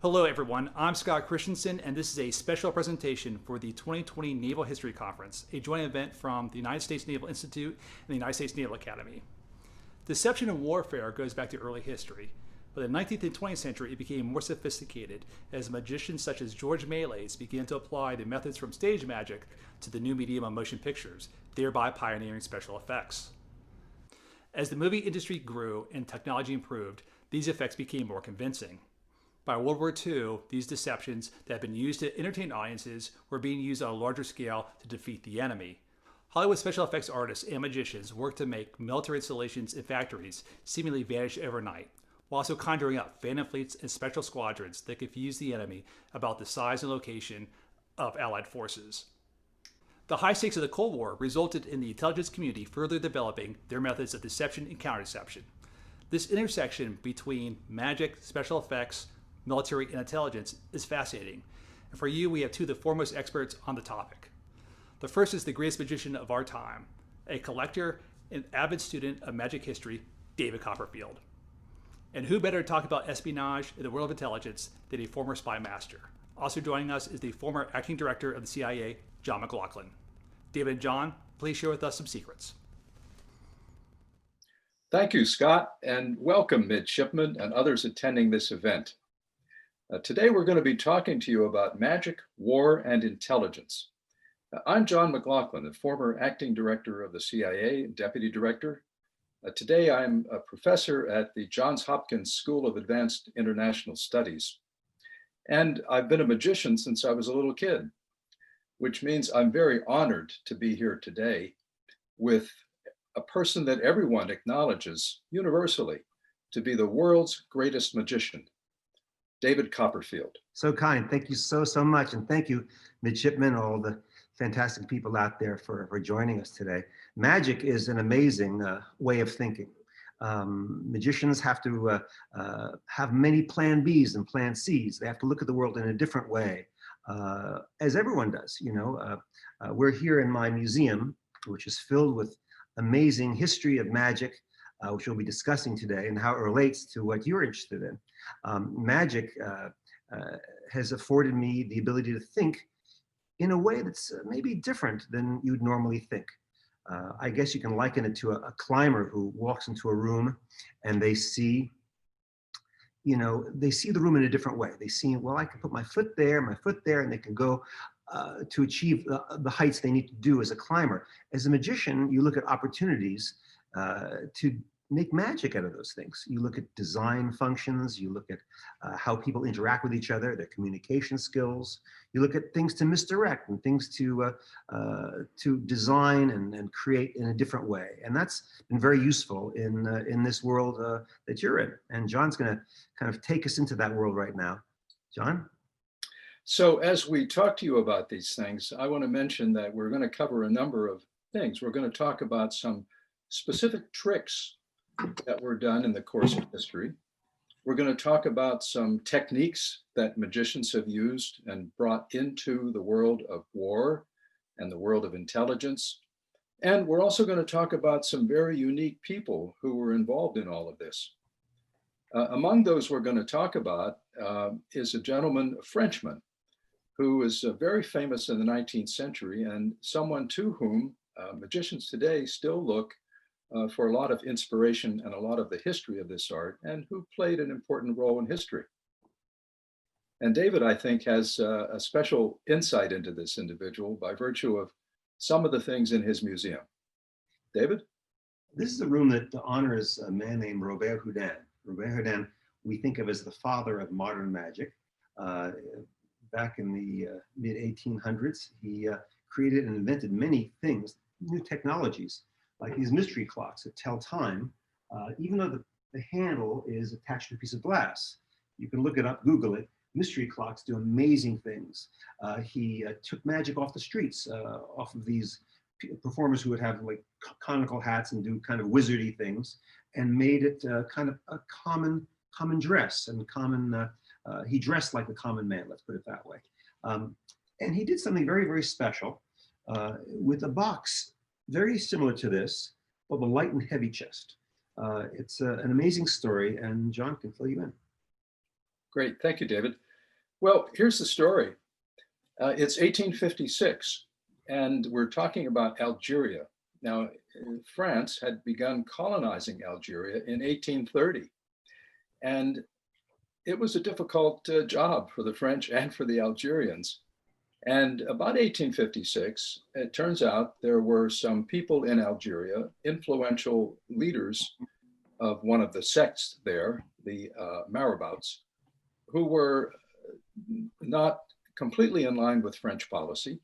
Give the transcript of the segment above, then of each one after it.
Hello, everyone. I'm Scott Christensen, and this is a special presentation for the 2020 Naval History Conference, a joint event from the United States Naval Institute and the United States Naval Academy. Deception in warfare goes back to early history, but in the 19th and 20th century it became more sophisticated as magicians such as George Méliès began to apply the methods from stage magic to the new medium of motion pictures, thereby pioneering special effects. As the movie industry grew and technology improved, these effects became more convincing. By World War II, these deceptions that had been used to entertain audiences were being used on a larger scale to defeat the enemy. Hollywood special effects artists and magicians worked to make military installations and factories seemingly vanish overnight, while also conjuring up phantom fleets and special squadrons that confused the enemy about the size and location of Allied forces. The high stakes of the Cold War resulted in the intelligence community further developing their methods of deception and counterdeception. This intersection between magic, special effects, military, and intelligence is fascinating. And for you, we have two of the foremost experts on the topic. The first is the greatest magician of our time, a collector and avid student of magic history, David Copperfield. And who better to talk about espionage in the world of intelligence than a former spy master? Also joining us is the former acting director of the CIA, John McLaughlin. David and John, please share with us some secrets. Thank you, Scott, and welcome midshipmen and others attending this event. Today, we're going to be talking to you about magic, war, and intelligence. I'm John McLaughlin, a former acting director of the CIA and deputy director. Today, I'm a professor at the Johns Hopkins School of Advanced International Studies. And I've been a magician since I was a little kid, which means I'm very honored to be here today with a person that everyone acknowledges universally to be the world's greatest magician, David Copperfield. So kind. Thank you so much. And thank you, midshipmen, all the fantastic people out there for joining us today. Magic is an amazing way of thinking. Magicians have to have many plan Bs and plan Cs. They have to look at the world in a different way, as everyone does. You know, we're here in my museum, which is filled with amazing history of magic, which we'll be discussing today, and how it relates to what you're interested in. Magic has afforded me the ability to think in a way that's maybe different than you'd normally think. I guess you can liken it to a climber who walks into a room and they see, they see the room in a different way. They see, well, I can put my foot there, and they can go to achieve the heights they need to do as a climber. As a magician, you look at opportunities to make magic out of those things. You look at design functions, you look at how people interact with each other, their communication skills. You look at things to misdirect and things to design and create in a different way. And that's been very useful in this world that you're in. And John's gonna kind of take us into that world right now. John? So as we talk to you about these things, I want to mention that we're going to cover a number of things. We're going to talk about some specific tricks that were done in the course of history. We're going to talk about some techniques that magicians have used and brought into the world of war and the world of intelligence. And we're also going to talk about some very unique people who were involved in all of this. Among those we're going to talk about is a gentleman, a Frenchman, who was very famous in the 19th century and someone to whom magicians today still look for a lot of inspiration and a lot of the history of this art, and who played an important role in history. And David, I think, has a special insight into this individual by virtue of some of the things in his museum. David? This is a room that honors a man named Robert Houdin. Robert Houdin, we think of as the father of modern magic. Back in the mid-1800s, he created and invented many things, new technologies, like these mystery clocks that tell time, even though the handle is attached to a piece of glass. You can look it up, Google it. Mystery clocks do amazing things. He took magic off the streets, off of these performers who would have like conical hats and do kind of wizardy things, and made it kind of a common dress and common. He dressed like a common man, let's put it that way. And he did something very, very special with a box very similar to this, but a light and heavy chest. It's an amazing story, and John can fill you in. Great, thank you, David. Well, here's the story. It's 1856, and we're talking about Algeria. Now, France had begun colonizing Algeria in 1830, and it was a difficult job for the French and for the Algerians. And about 1856, it turns out there were some people in Algeria, influential leaders of one of the sects there, the Marabouts, who were not completely in line with French policy.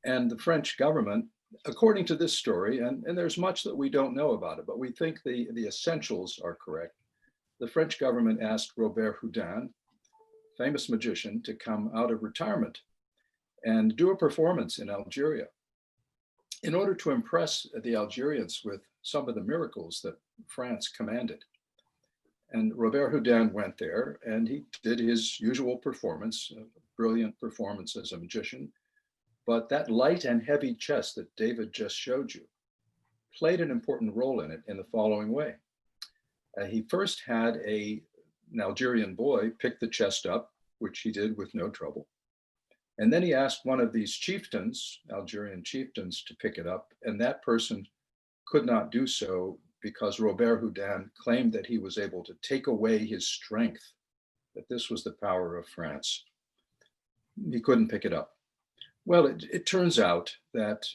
And the French government, according to this story, and there's much that we don't know about it, but we think the essentials are correct. The French government asked Robert Houdin, famous magician, to come out of retirement and do a performance in Algeria in order to impress the Algerians with some of the miracles that France commanded. And Robert Houdin went there and he did his usual performance, a brilliant performance as a magician. But that light and heavy chest that David just showed you played an important role in it in the following way. He first had an Algerian boy pick the chest up, which he did with no trouble. And then he asked one of these chieftains, Algerian chieftains, to pick it up. And that person could not do so because Robert Houdin claimed that he was able to take away his strength, that this was the power of France. He couldn't pick it up. Well, it turns out that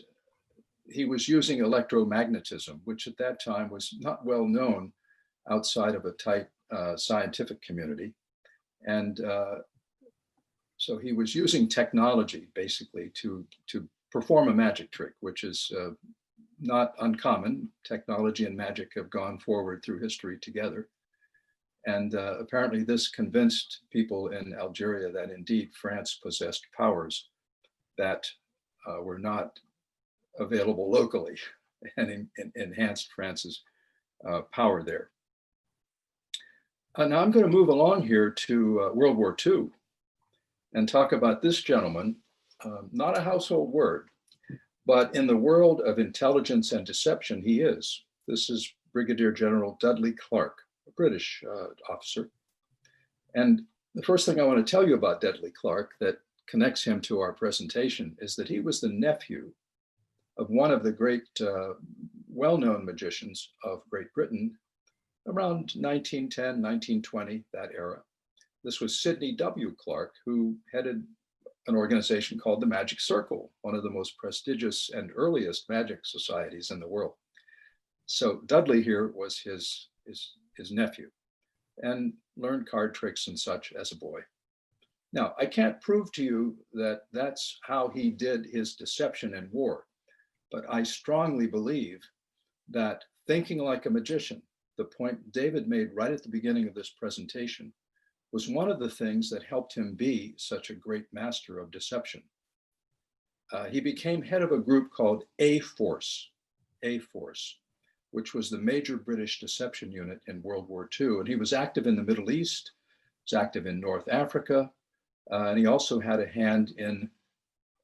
he was using electromagnetism, which at that time was not well known outside of a tight scientific community. And so he was using technology basically to perform a magic trick, which is not uncommon. Technology and magic have gone forward through history together. And apparently this convinced people in Algeria that indeed France possessed powers that were not available locally and enhanced France's power there. Now I'm going to move along here to World War II and talk about this gentleman, not a household word, but in the world of intelligence and deception, he is. This is Brigadier General Dudley Clarke, a British officer. And the first thing I want to tell you about Dudley Clarke that connects him to our presentation is that he was the nephew of one of the great well-known magicians of Great Britain around 1910, 1920, that era. This was Sidney W. Clarke, who headed an organization called the Magic Circle, one of the most prestigious and earliest magic societies in the world. So Dudley here was his nephew and learned card tricks and such as a boy. Now, I can't prove to you that that's how he did his deception in war, but I strongly believe that thinking like a magician, the point David made right at the beginning of this presentation, was one of the things that helped him be such a great master of deception. He became head of a group called A-Force, which was the major British deception unit in World War II. And he was active in the Middle East, was active in North Africa, and he also had a hand in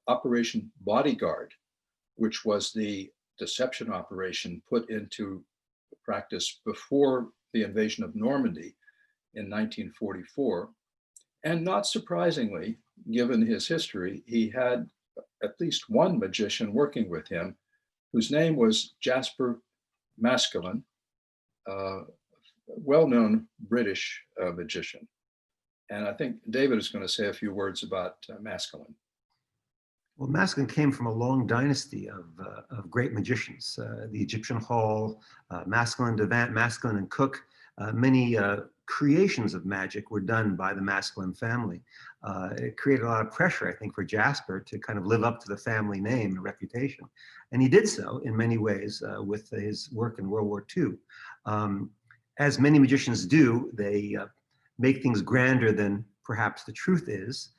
Operation Bodyguard, which was the deception operation put into practice before the invasion of Normandy in 1944. And not surprisingly, given his history, he had at least one magician working with him whose name was Jasper Maskelyne, a well-known British magician. And I think David is going to say a few words about Maskelyne. Well, Maskelyne came from a long dynasty of great magicians. The Egyptian Hall, Maskelyne, Devant, Maskelyne, and Cook. Many creations of magic were done by the Maskelyne family. It created a lot of pressure, I think, for Jasper to kind of live up to the family name and reputation. And he did so in many ways with his work in World War II. As many magicians do, they make things grander than perhaps the truth is.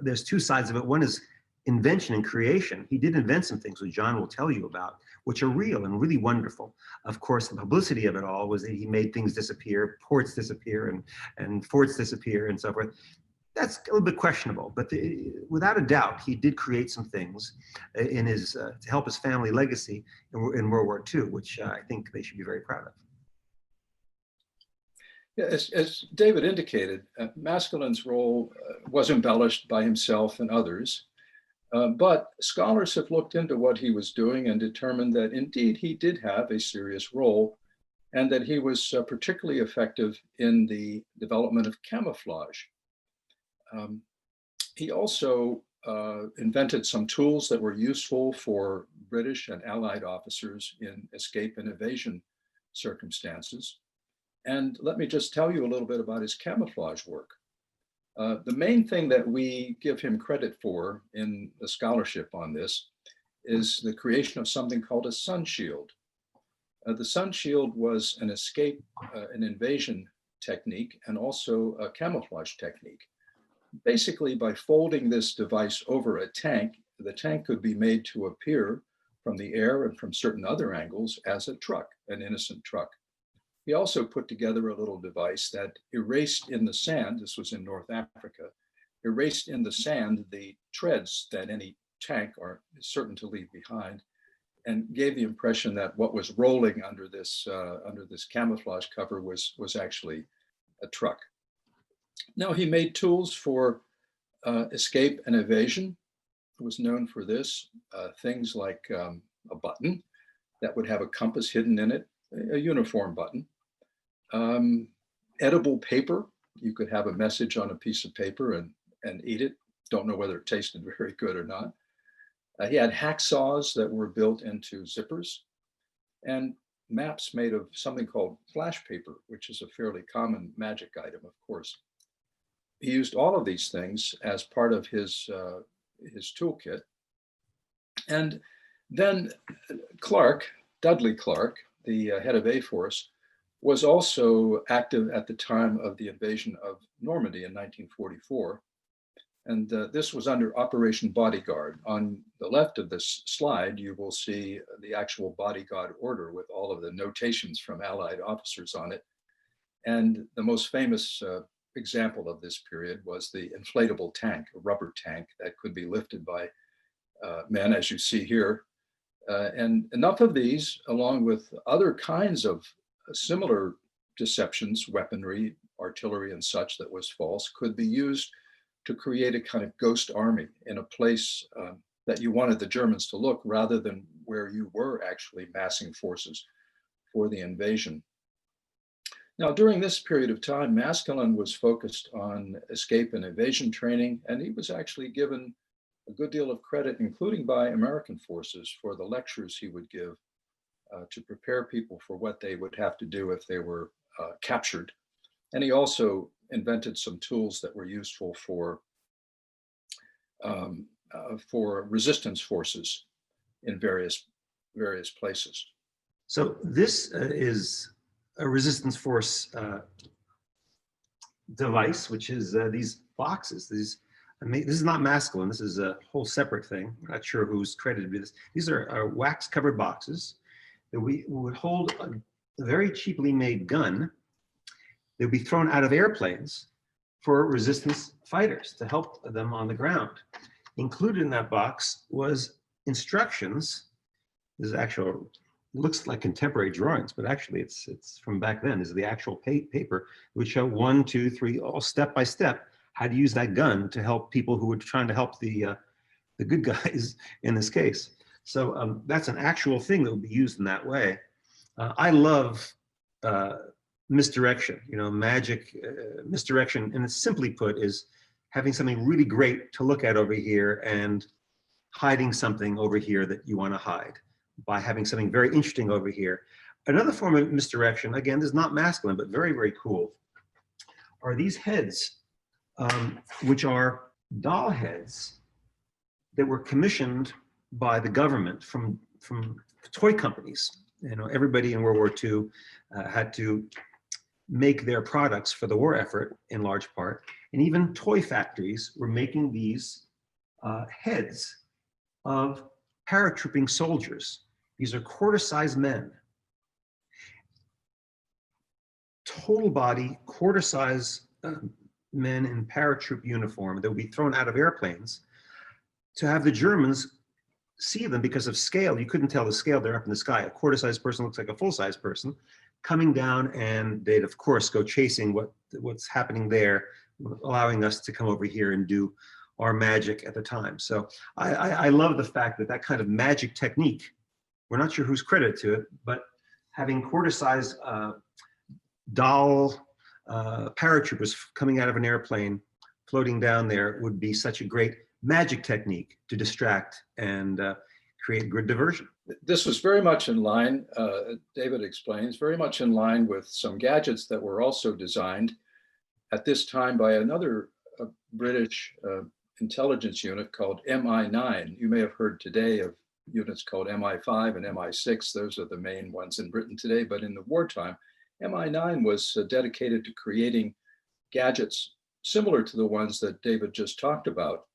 There's two sides of it. One is invention and creation. He did invent some things, which John will tell you about, which are real and really wonderful. Of course, the publicity of it all was that he made things disappear, ports disappear, and forts disappear, and so forth. That's a little bit questionable, but without a doubt, he did create some things in his to help his family legacy in World War II, which I think they should be very proud of. Yeah, as David indicated, Maskelyne's role was embellished by himself and others, but scholars have looked into what he was doing and determined that indeed he did have a serious role and that he was particularly effective in the development of camouflage. Um, he also invented some tools that were useful for British and Allied officers in escape and evasion circumstances. And let me just tell you a little bit about his camouflage work. The main thing that we give him credit for in the scholarship on this is the creation of something called a sun shield. The sun shield was an escape, an invasion technique, and also a camouflage technique. Basically, by folding this device over a tank, the tank could be made to appear from the air and from certain other angles as a truck, an innocent truck. He also put together a little device that erased in the sand, this was in North Africa, erased in the sand the treads that any tank are certain to leave behind, and gave the impression that what was rolling under this camouflage cover was actually a truck. Now, he made tools for escape and evasion. He was known for this, things like a button that would have a compass hidden in it, a uniform button. Edible paper, you could have a message on a piece of paper and eat it. Don't know whether it tasted very good or not. He had hacksaws that were built into zippers and maps made of something called flash paper, which is a fairly common magic item, of course. He used all of these things as part of his toolkit. And then Clark, Dudley Clark, the head of A-Force, was also active at the time of the invasion of Normandy in 1944. And this was under Operation Bodyguard. On the left of this slide, you will see the actual bodyguard order with all of the notations from Allied officers on it. And the most famous example of this period was the inflatable tank, a rubber tank that could be lifted by men, as you see here. And enough of these, along with other kinds of similar deceptions, weaponry, artillery, and such that was false, could be used to create a kind of ghost army in a place that you wanted the Germans to look rather than where you were actually massing forces for the invasion. Now, during this period of time, Maskelyne was focused on escape and evasion training, and he was actually given a good deal of credit, including by American forces, for the lectures he would give to prepare people for what they would have to do if they were captured. And he also invented some tools that were useful for resistance forces in various places. So this is a resistance force device, which is these boxes. This is not Maskelyne. This is a whole separate thing. I'm not sure who's credited with this. These are wax-covered boxes that we would hold a very cheaply made gun. They'd be thrown out of airplanes for resistance fighters to help them on the ground. Included in that box was instructions. This is actual, looks like contemporary drawings, but actually it's from back then. This is the actual paper, which show 1, 2, 3, all step by step, how to use that gun to help people who were trying to help the good guys in this case. So that's an actual thing that would be used in that way. I love misdirection, magic misdirection. And it's simply put is having something really great to look at over here and hiding something over here that you want to hide by having something very interesting over here. Another form of misdirection, again, this is not Maskelyne, but very, very cool, are these heads, which are doll heads that were commissioned by the government from toy companies. Everybody in World War II had to make their products for the war effort in large part. And even toy factories were making these heads of paratrooping soldiers. These are quarter-sized men. Total body, quarter-size men in paratroop uniform that would be thrown out of airplanes to have the Germans see them because of scale. You couldn't tell the scale. They're up in the sky. A quarter-sized person looks like a full-size person. coming down, and they'd of course go chasing what's happening there, allowing us to come over here and do our magic at the time. So I love the fact that that kind of magic technique, we're not sure whose credit to it, but having quarter-size doll paratroopers coming out of an airplane, floating down there would be such a great magic technique to distract and create good diversion. This was very much in line, David explains, very much in line with some gadgets that were also designed at this time by another British intelligence unit called MI9. You may have heard today of units called MI5 and MI6. Those are the main ones in Britain today. But in the wartime, MI9 was dedicated to creating gadgets similar to the ones that David just talked about,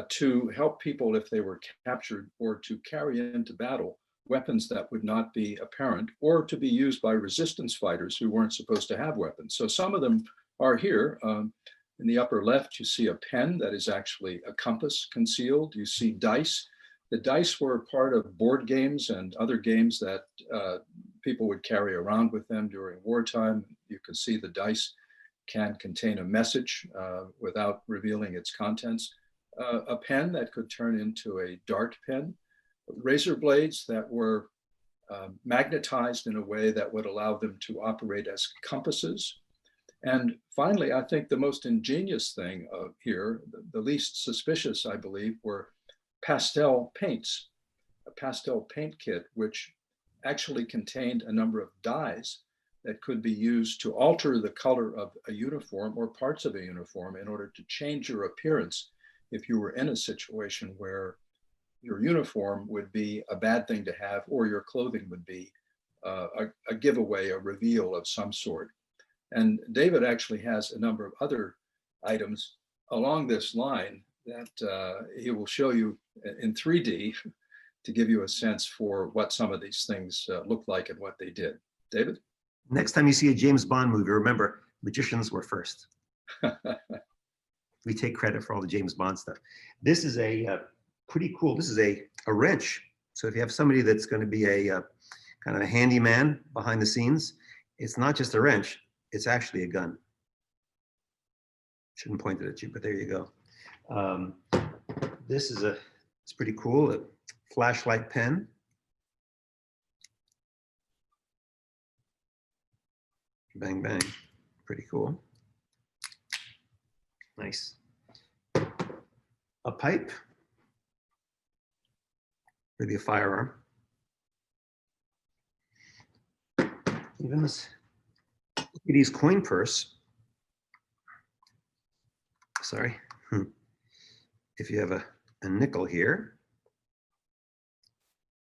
to help people if they were captured, or to carry into battle weapons that would not be apparent, or to be used by resistance fighters who weren't supposed to have weapons. So some of them are here. In the upper left, you see a pen that is actually a compass concealed. You see dice. The dice were part of board games and other games that people would carry around with them during wartime. You can see the dice can contain a message without revealing its contents. A pen that could turn into a dart pen. Razor blades that were magnetized in a way that would allow them to operate as compasses. And finally, I think the most ingenious thing here, the least suspicious, I believe, were pastel paints. A pastel paint kit, which actually contained a number of dyes that could be used to alter the color of a uniform or parts of a uniform in order to change your appearance if you were in a situation where your uniform would be a bad thing to have, or your clothing would be a giveaway, a reveal of some sort. And David actually has a number of other items along this line that he will show you in 3D to give you a sense for what some of these things look like and what they did. David? Next time you see a James Bond movie, remember, magicians were first. We take credit for all the James Bond stuff. This is a pretty cool, this is a wrench. So if you have somebody that's going to be a kind of a handyman behind the scenes, it's not just a wrench, it's actually a gun. Shouldn't point it at you, but there you go. This is it's pretty cool, a flashlight pen. Bang, bang, pretty cool. Nice. A pipe, maybe a firearm. Even this lady's coin purse. Sorry. If you have a nickel here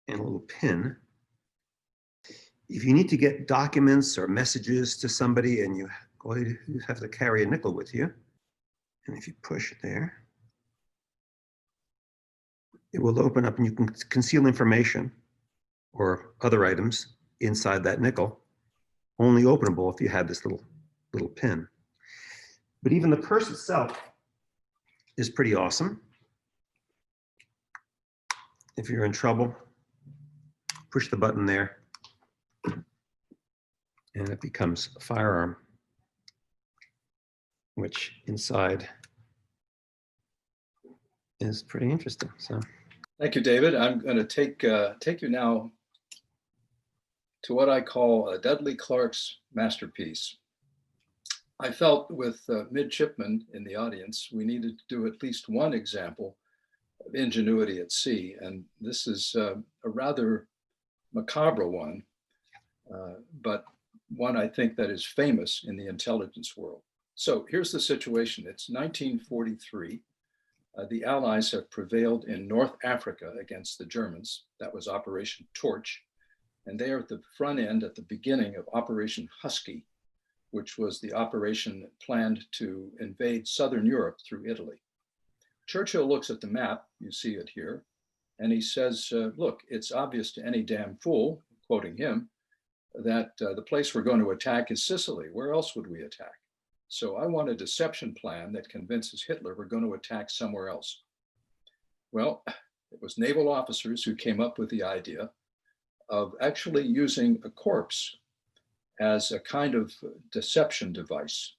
and a little pin, if you need to get documents or messages to somebody and you have to carry a nickel with you, and if you push it there, it will open up and you can conceal information or other items inside that nickel, only openable if you have this little pin. But even the purse itself is pretty awesome. If you're in trouble, push the button there and it becomes a firearm, which inside is pretty interesting. So, thank you, David. I'm going to take you now to what I call Dudley Clark's masterpiece. I felt with midshipmen in the audience, we needed to do at least one example of ingenuity at sea, and this is a rather macabre one, but one I think that is famous in the intelligence world. So here's the situation. It's 1943. The Allies have prevailed in North Africa against the Germans. That was Operation Torch. And they are at the front end, at the beginning of Operation Husky, which was the operation planned to invade Southern Europe through Italy. Churchill looks at the map, you see it here, and he says, look, it's obvious to any damn fool, quoting him, that the place we're going to attack is Sicily. Where else would we attack? So I want a deception plan that convinces Hitler we're going to attack somewhere else. Well, it was naval officers who came up with the idea of actually using a corpse as a kind of deception device.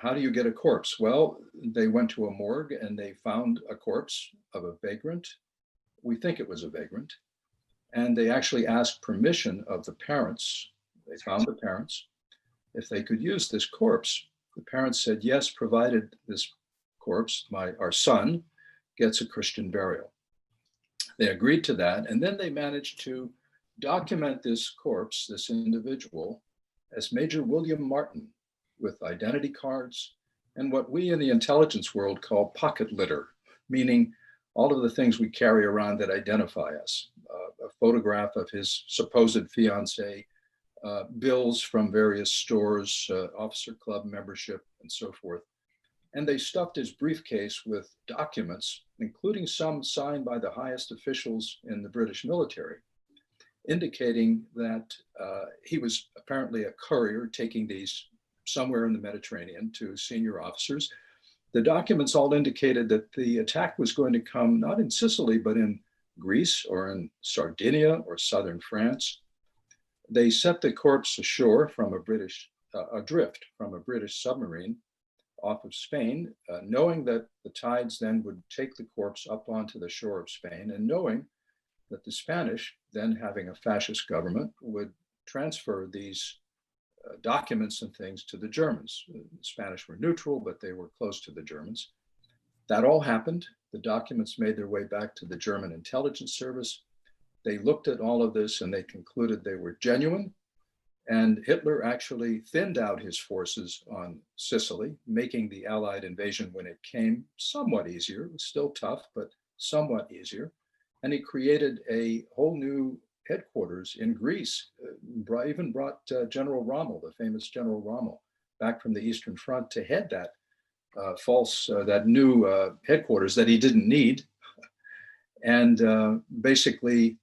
How do you get a corpse? Well, they went to a morgue and they found a corpse of a vagrant. We think it was a vagrant. And they actually asked permission of the parents. They found the parents if they could use this corpse. The parents said yes, provided this corpse, our son, gets a Christian burial. They agreed to that, and then they managed to document this corpse, this individual, as Major William Martin, with identity cards and what we in the intelligence world call pocket litter, meaning all of the things we carry around that identify us. A photograph of his supposed fiancée, bills from various stores, officer club membership, and so forth. And they stuffed his briefcase with documents, including some signed by the highest officials in the British military, indicating that he was apparently a courier taking these somewhere in the Mediterranean to senior officers. The documents all indicated that the attack was going to come not in Sicily, but in Greece or in Sardinia or southern France. They set the corpse ashore from adrift from a British submarine off of Spain, knowing that the tides then would take the corpse up onto the shore of Spain, and knowing that the Spanish, then having a fascist government, would transfer these documents and things to the Germans. The Spanish were neutral, but they were close to the Germans. That all happened. The documents made their way back to the German intelligence service. They looked at all of this and they concluded they were genuine. And Hitler actually thinned out his forces on Sicily, making the Allied invasion when it came somewhat easier. It was still tough, but somewhat easier. And he created a whole new headquarters in Greece, even brought General Rommel, the famous General Rommel, back from the Eastern Front to head that that new headquarters that he didn't need. And basically,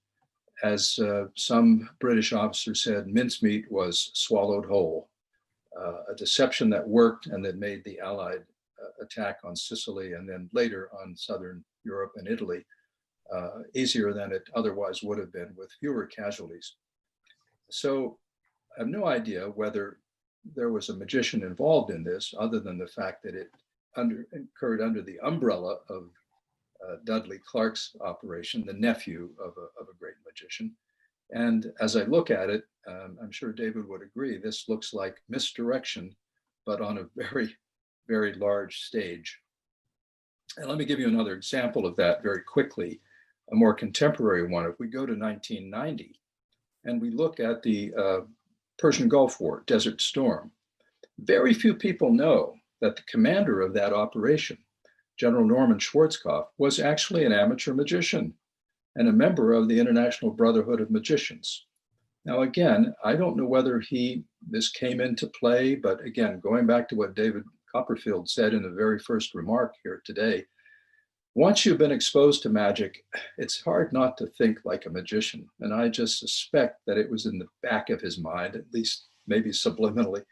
as some British officer said, mincemeat was swallowed whole. A deception that worked and that made the Allied attack on Sicily and then later on southern Europe and Italy easier than it otherwise would have been, with fewer casualties. So I have no idea whether there was a magician involved in this, other than the fact that it occurred under the umbrella of Dudley Clark's operation, the nephew of a great magician. And as I look at it, I'm sure David would agree, this looks like misdirection, but on a very, very large stage. And let me give you another example of that very quickly, a more contemporary one. If we go to 1990 and we look at the Persian Gulf War, Desert Storm, very few people know that the commander of that operation, General Norman Schwarzkopf, was actually an amateur magician and a member of the International Brotherhood of Magicians. Now, again, I don't know whether this came into play, but again, going back to what David Copperfield said in the very first remark here today, once you've been exposed to magic, it's hard not to think like a magician. And I just suspect that it was in the back of his mind, at least maybe subliminally.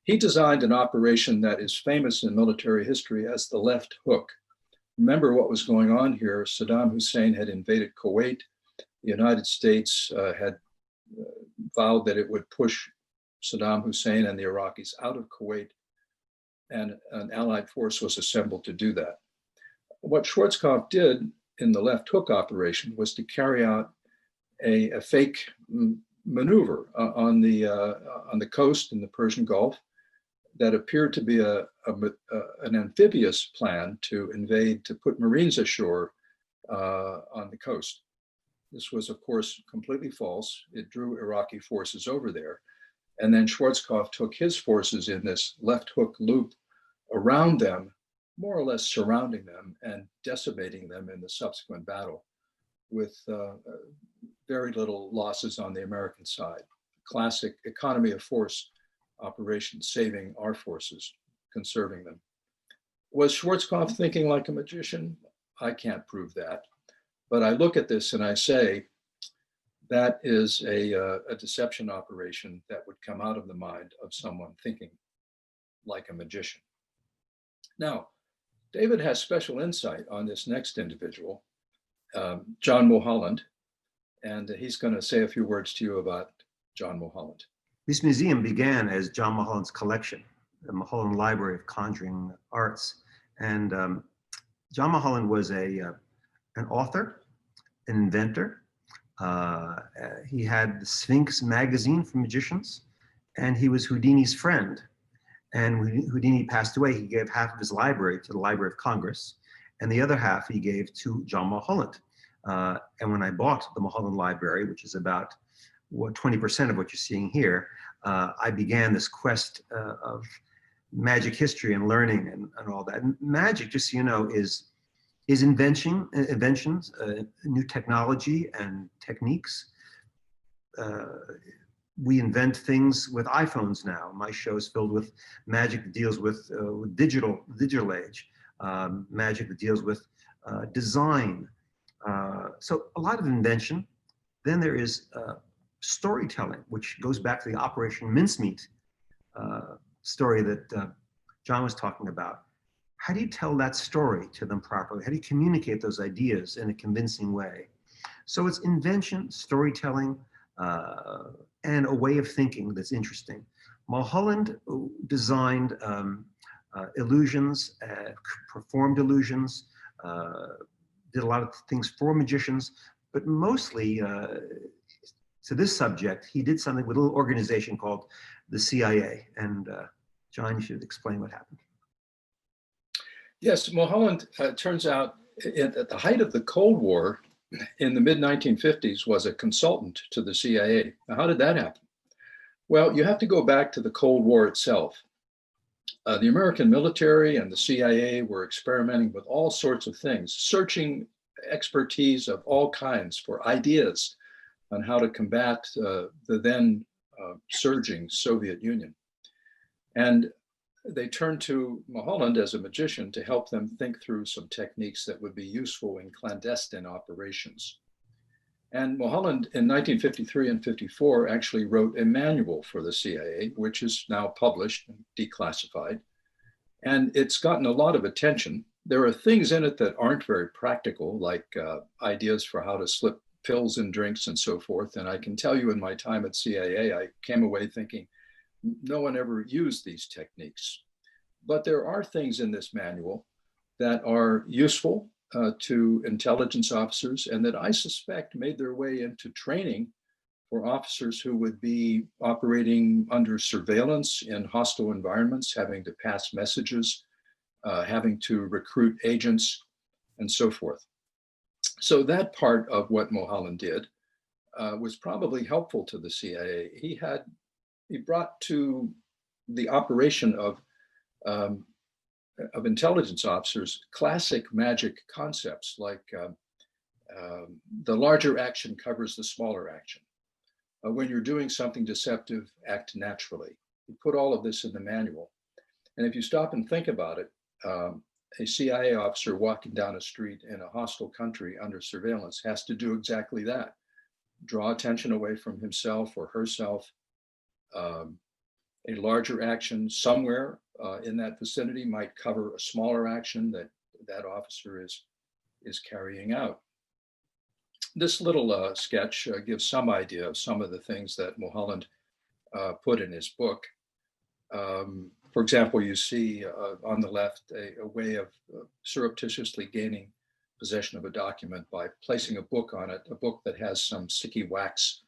He designed an operation that is famous in military history as the left hook. Remember what was going on here. Saddam Hussein had invaded Kuwait. The United States had vowed that it would push Saddam Hussein and the Iraqis out of Kuwait, and an Allied force was assembled to do that. What Schwarzkopf did in the left hook operation was to carry out a fake maneuver on the coast in the Persian Gulf that appeared to be an amphibious plan to invade, to put Marines ashore on the coast. This was, of course, completely false. It drew Iraqi forces over there. And then Schwarzkopf took his forces in this left hook loop around them, more or less surrounding them and decimating them in the subsequent battle, with very little losses on the American side. Classic economy of force operation, saving our forces, conserving them. Was Schwarzkopf thinking like a magician? I can't prove that. But I look at this and I say, that is a deception operation that would come out of the mind of someone thinking like a magician. Now, David has special insight on this next individual, John Mulholland, and he's going to say a few words to you about John Mulholland. This museum began as John Mulholland's collection, the Mulholland Library of Conjuring Arts. And John Mulholland was an author, an inventor. He had the Sphinx magazine for magicians, and he was Houdini's friend. And when Houdini passed away, he gave half of his library to the Library of Congress, and the other half he gave to John Mulholland. And when I bought the Mulholland Library, which is about 20% of what you're seeing here, I began this quest of magic history and learning and all that. And magic, just so you know, is inventions, new technology and techniques. We invent things with iPhones now. My show is filled with magic that deals with digital age, magic that deals with design. So a lot of invention. Then there is storytelling, which goes back to the Operation Mincemeat story that John was talking about. How do you tell that story to them properly? How do you communicate those ideas in a convincing way? So it's invention, storytelling, and a way of thinking that's interesting. Mulholland designed illusions, performed illusions, did a lot of things for magicians, but mostly to this subject, he did something with a little organization called the CIA. And John, you should explain what happened. Yes, Mulholland, turns out, at the height of the Cold War in the mid-1950s, was a consultant to the CIA. Now, how did that happen? Well, you have to go back to the Cold War itself. The American military and the CIA were experimenting with all sorts of things, searching expertise of all kinds for ideas on how to combat the then surging Soviet Union. And they turned to Mulholland as a magician to help them think through some techniques that would be useful in clandestine operations. And Mulholland in 1953 and 54 actually wrote a manual for the CIA, which is now published and declassified. And it's gotten a lot of attention. There are things in it that aren't very practical, like ideas for how to slip pills in drinks and so forth. And I can tell you in my time at CIA, I came away thinking, no one ever used these techniques. But there are things in this manual that are useful to intelligence officers and that I suspect made their way into training for officers who would be operating under surveillance in hostile environments, having to pass messages, having to recruit agents, and so forth. So that part of what Mulholland did was probably helpful to the CIA. He brought to the operation of intelligence officers classic magic concepts like the larger action covers the smaller action. When you're doing something deceptive, act naturally. He put all of this in the manual. And if you stop and think about it, a CIA officer walking down a street in a hostile country under surveillance has to do exactly that. Draw attention away from himself or herself. A larger action somewhere in that vicinity might cover a smaller action that officer is carrying out. This little sketch gives some idea of some of the things that Mulholland put in his book. For example, you see on the left a way of surreptitiously gaining possession of a document by placing a book on it, a book that has some sticky wax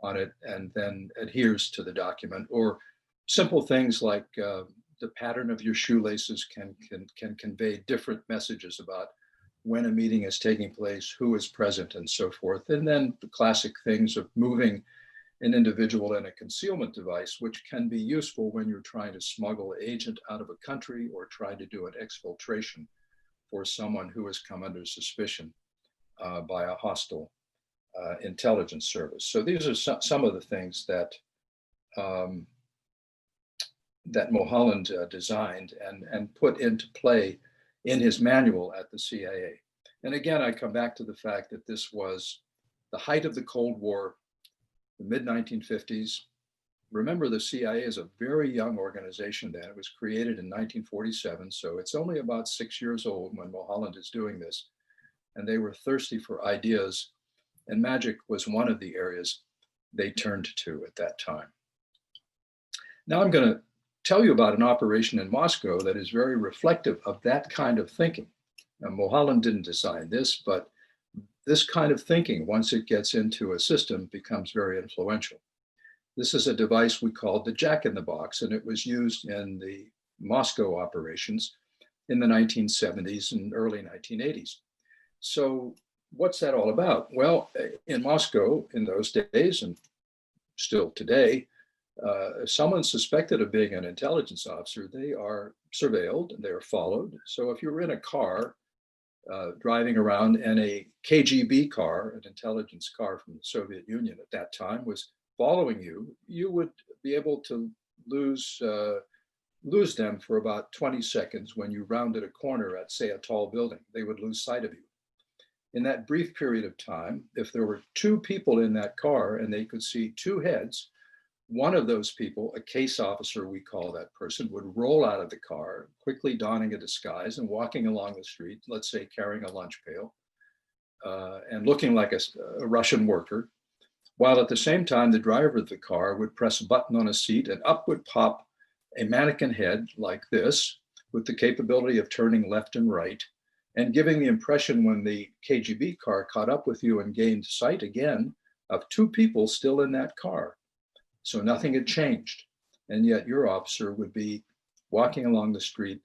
on it and then adheres to the document, or simple things like the pattern of your shoelaces can convey different messages about when a meeting is taking place, who is present, and so forth. And then the classic things of moving an individual in a concealment device, which can be useful when you're trying to smuggle an agent out of a country or trying to do an exfiltration for someone who has come under suspicion by a hostile intelligence service. So these are some of the things that that Mulholland designed and put into play in his manual at the CIA. And again, I come back to the fact that this was the height of the Cold War, the mid-1950s. Remember, the CIA is a very young organization then. It was created in 1947, so it's only about 6 years old when Mulholland is doing this. And they were thirsty for ideas, and magic was one of the areas they turned to at that time. Now I'm going to tell you about an operation in Moscow that is very reflective of that kind of thinking. Now, Mulholland didn't design this, but this kind of thinking, once it gets into a system, becomes very influential. This is a device we called the Jack in the Box, and it was used in the Moscow operations in the 1970s and early 1980s. So what's that all about? Well, in Moscow in those days, and still today, if someone's suspected of being an intelligence officer, they are surveilled, they are followed. So if you're in a car driving around and a KGB car, an intelligence car from the Soviet Union at that time, was following you, you would be able to lose them for about 20 seconds when you rounded a corner at, say, a tall building. They would lose sight of you. In that brief period of time, if there were two people in that car and they could see two heads, one of those people, a case officer, we call that person, would roll out of the car, quickly donning a disguise and walking along the street, let's say carrying a lunch pail, and looking like a Russian worker, while at the same time, the driver of the car would press a button on a seat and up would pop a mannequin head like this, with the capability of turning left and right, and giving the impression when the KGB car caught up with you and gained sight again of two people still in that car. So nothing had changed. And yet your officer would be walking along the street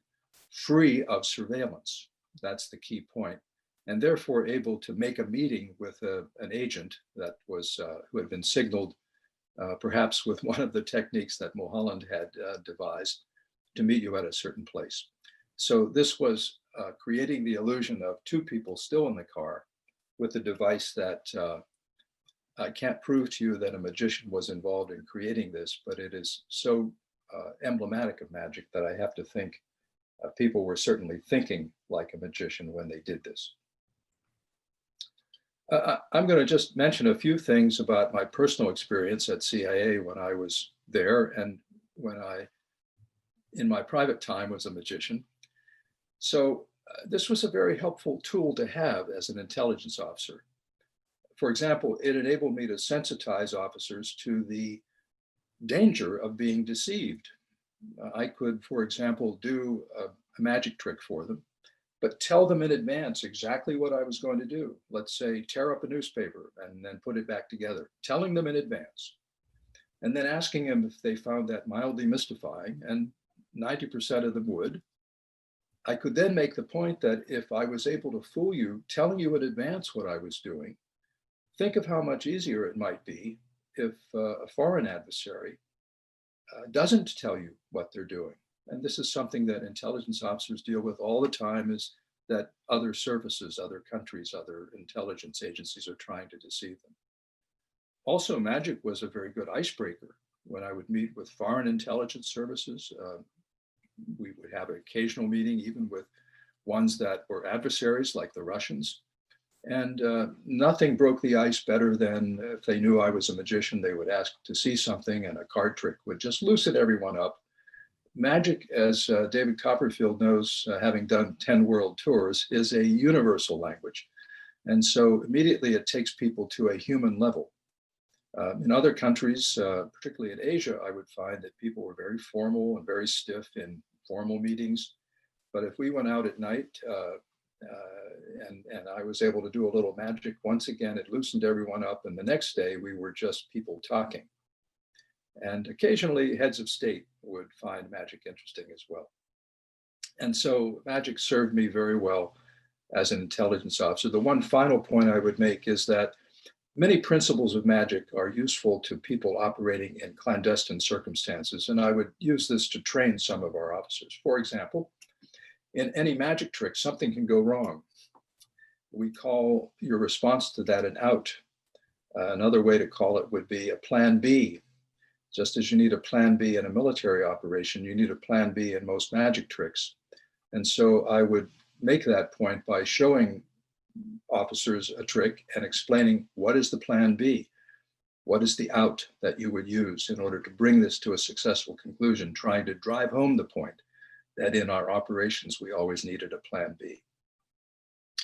free of surveillance. That's the key point. And therefore able to make a meeting with an agent that was who had been signaled, perhaps with one of the techniques that Mulholland had devised, to meet you at a certain place. So this was creating the illusion of two people still in the car with a device that I can't prove to you that a magician was involved in creating this, but it is so emblematic of magic that I have to think people were certainly thinking like a magician when they did this. I'm going to just mention a few things about my personal experience at CIA when I was there and when I, in my private time, was a magician. So this was a very helpful tool to have as an intelligence officer. For example, it enabled me to sensitize officers to the danger of being deceived. I could, for example, do a magic trick for them, but tell them in advance exactly what I was going to do. Let's say tear up a newspaper and then put it back together, telling them in advance, and then asking them if they found that mildly mystifying, and 90% of them would. I could then make the point that if I was able to fool you, telling you in advance what I was doing, think of how much easier it might be if a foreign adversary doesn't tell you what they're doing. And this is something that intelligence officers deal with all the time, is that other services, other countries, other intelligence agencies are trying to deceive them. Also, magic was a very good icebreaker. When I would meet with foreign intelligence services, we would have an occasional meeting, even with ones that were adversaries like the Russians. And nothing broke the ice better than if they knew I was a magician, they would ask to see something, and a card trick would just loosen everyone up. Magic, as David Copperfield knows, having done 10 world tours, is a universal language. And so immediately it takes people to a human level. In other countries, particularly in Asia, I would find that people were very formal and very stiff in formal meetings. But if we went out at night and I was able to do a little magic, once again, it loosened everyone up. And the next day we were just people talking. And occasionally heads of state would find magic interesting as well. And so magic served me very well as an intelligence officer. The one final point I would make is that many principles of magic are useful to people operating in clandestine circumstances. And I would use this to train some of our officers. For example, in any magic trick, something can go wrong. We call your response to that an out. Another way to call it would be a plan B. Just as you need a plan B in a military operation, you need a plan B in most magic tricks. And so I would make that point by showing officers a trick and explaining what is the plan B, what is the out that you would use in order to bring this to a successful conclusion, trying to drive home the point that in our operations, we always needed a plan B.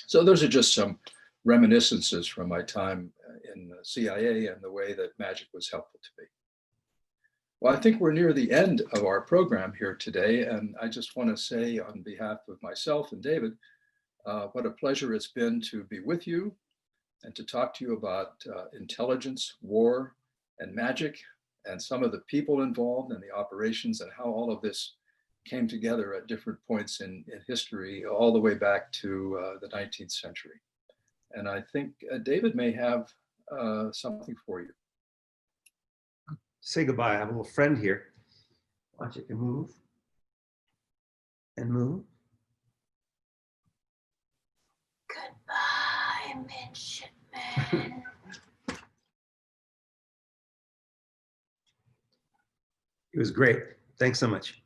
So those are just some reminiscences from my time in the CIA and the way that magic was helpful to me. Well, I think we're near the end of our program here today, and I just want to say on behalf of myself and David, what a pleasure it's been to be with you and to talk to you about intelligence, war, and magic, and some of the people involved and the operations and how all of this came together at different points in history, all the way back to the 19th century. And I think David may have something for you. Say goodbye. I have a little friend here. Watch it can move and move. Goodbye, midshipman. It was great. Thanks so much.